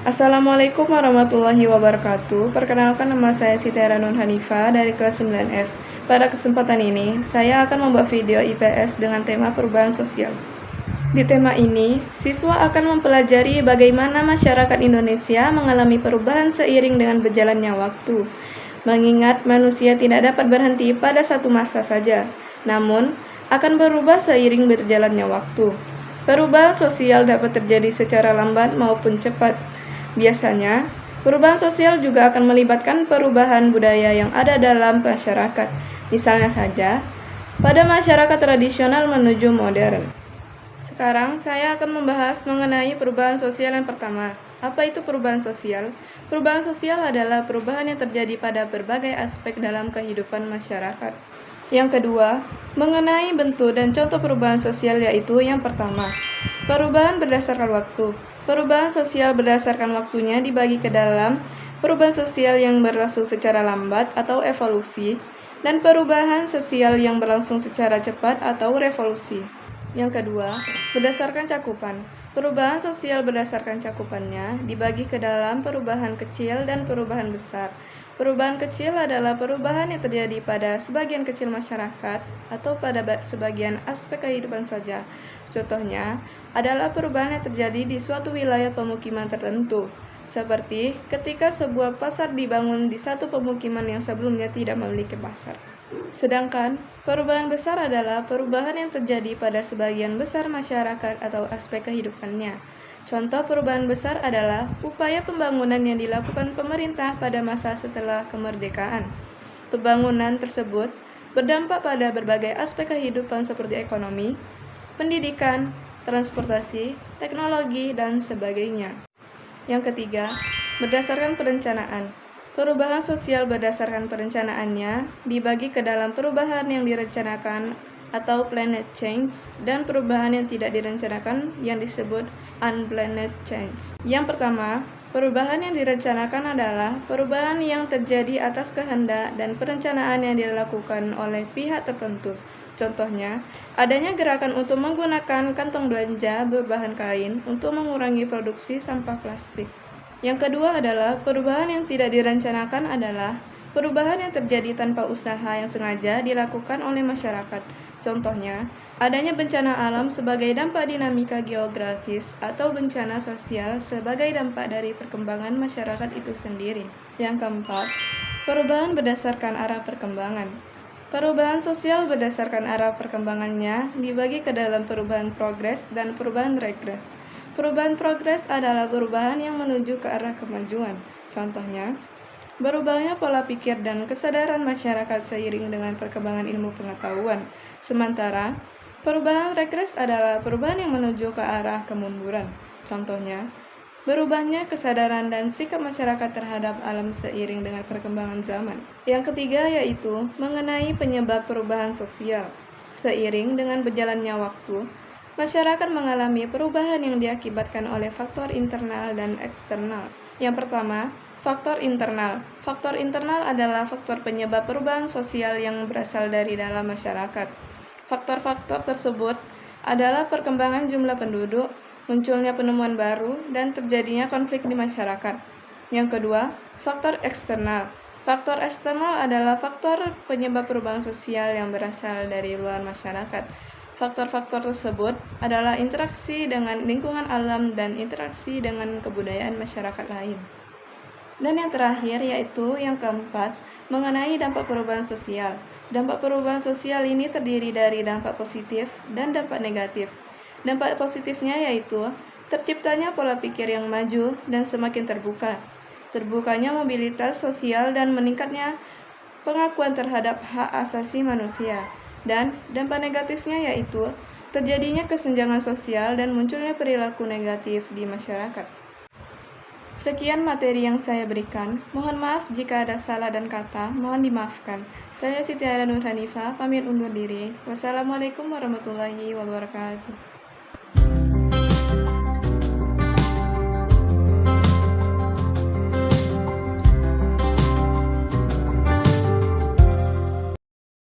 Assalamualaikum warahmatullahi wabarakatuh. Perkenalkan, nama saya Siti Nur Hanifa dari kelas 9F. Pada kesempatan ini, saya akan membuat video IPS dengan tema perubahan sosial. Di tema ini, siswa akan mempelajari bagaimana masyarakat Indonesia mengalami perubahan seiring dengan berjalannya waktu. Mengingat manusia tidak dapat berhenti pada satu masa saja, namun akan berubah seiring berjalannya waktu. Perubahan sosial dapat terjadi secara lambat maupun cepat. Biasanya, perubahan sosial juga akan melibatkan perubahan budaya yang ada dalam masyarakat. Misalnya saja, pada masyarakat tradisional menuju modern. Sekarang saya akan membahas mengenai perubahan sosial yang pertama. Apa itu perubahan sosial? Perubahan sosial adalah perubahan yang terjadi pada berbagai aspek dalam kehidupan masyarakat. Yang kedua, mengenai bentuk dan contoh perubahan sosial, yaitu yang pertama, perubahan berdasarkan waktu. Perubahan sosial berdasarkan waktunya dibagi ke dalam perubahan sosial yang berlangsung secara lambat atau evolusi, dan perubahan sosial yang berlangsung secara cepat atau revolusi. Yang kedua, berdasarkan cakupan. Perubahan sosial berdasarkan cakupannya dibagi ke dalam perubahan kecil dan perubahan besar. Perubahan kecil adalah perubahan yang terjadi pada sebagian kecil masyarakat atau pada sebagian aspek kehidupan saja. Contohnya adalah perubahan yang terjadi di suatu wilayah pemukiman tertentu, seperti ketika sebuah pasar dibangun di satu pemukiman yang sebelumnya tidak memiliki pasar. Sedangkan perubahan besar adalah perubahan yang terjadi pada sebagian besar masyarakat atau aspek kehidupannya. Contoh perubahan besar adalah upaya pembangunan yang dilakukan pemerintah pada masa setelah kemerdekaan. Pembangunan tersebut berdampak pada berbagai aspek kehidupan seperti ekonomi, pendidikan, transportasi, teknologi, dan sebagainya. Yang ketiga, berdasarkan perencanaan. Perubahan sosial berdasarkan perencanaannya dibagi ke dalam perubahan yang direncanakan atau planned change dan perubahan yang tidak direncanakan yang disebut unplanned change. Yang pertama, perubahan yang direncanakan adalah perubahan yang terjadi atas kehendak dan perencanaan yang dilakukan oleh pihak tertentu. Contohnya, adanya gerakan untuk menggunakan kantong belanja berbahan kain untuk mengurangi produksi sampah plastik. Yang kedua adalah perubahan yang tidak direncanakan adalah perubahan yang terjadi tanpa usaha yang sengaja dilakukan oleh masyarakat. Contohnya, adanya bencana alam sebagai dampak dinamika geografis atau bencana sosial sebagai dampak dari perkembangan masyarakat itu sendiri. Yang keempat, perubahan berdasarkan arah perkembangan. Perubahan sosial berdasarkan arah perkembangannya dibagi ke dalam perubahan progres dan perubahan regres. Perubahan progres adalah perubahan yang menuju ke arah kemajuan. Contohnya, berubahnya pola pikir dan kesadaran masyarakat seiring dengan perkembangan ilmu pengetahuan. Sementara, perubahan regres adalah perubahan yang menuju ke arah kemunduran. Contohnya, berubahnya kesadaran dan sikap masyarakat terhadap alam seiring dengan perkembangan zaman. Yang ketiga yaitu mengenai penyebab perubahan sosial. Seiring dengan berjalannya waktu, masyarakat mengalami perubahan yang diakibatkan oleh faktor internal dan eksternal. Yang pertama, faktor internal. Faktor internal adalah faktor penyebab perubahan sosial yang berasal dari dalam masyarakat. Faktor-faktor tersebut adalah perkembangan jumlah penduduk, munculnya penemuan baru, dan terjadinya konflik di masyarakat. Yang kedua, faktor eksternal. Faktor eksternal adalah faktor penyebab perubahan sosial yang berasal dari luar masyarakat. Faktor-faktor tersebut adalah interaksi dengan lingkungan alam dan interaksi dengan kebudayaan masyarakat lain. Dan yang terakhir yaitu yang keempat, mengenai dampak perubahan sosial. Dampak perubahan sosial ini terdiri dari dampak positif dan dampak negatif. Dampak positifnya yaitu terciptanya pola pikir yang maju dan semakin terbuka. Terbukanya mobilitas sosial dan meningkatnya pengakuan terhadap hak asasi manusia. Dan dampak negatifnya yaitu terjadinya kesenjangan sosial dan munculnya perilaku negatif di masyarakat. Sekian materi yang saya berikan. Mohon maaf jika ada salah dan kata, mohon dimaafkan. Saya Siti Nur Hanifa, pamit undur diri. Wassalamualaikum warahmatullahi wabarakatuh.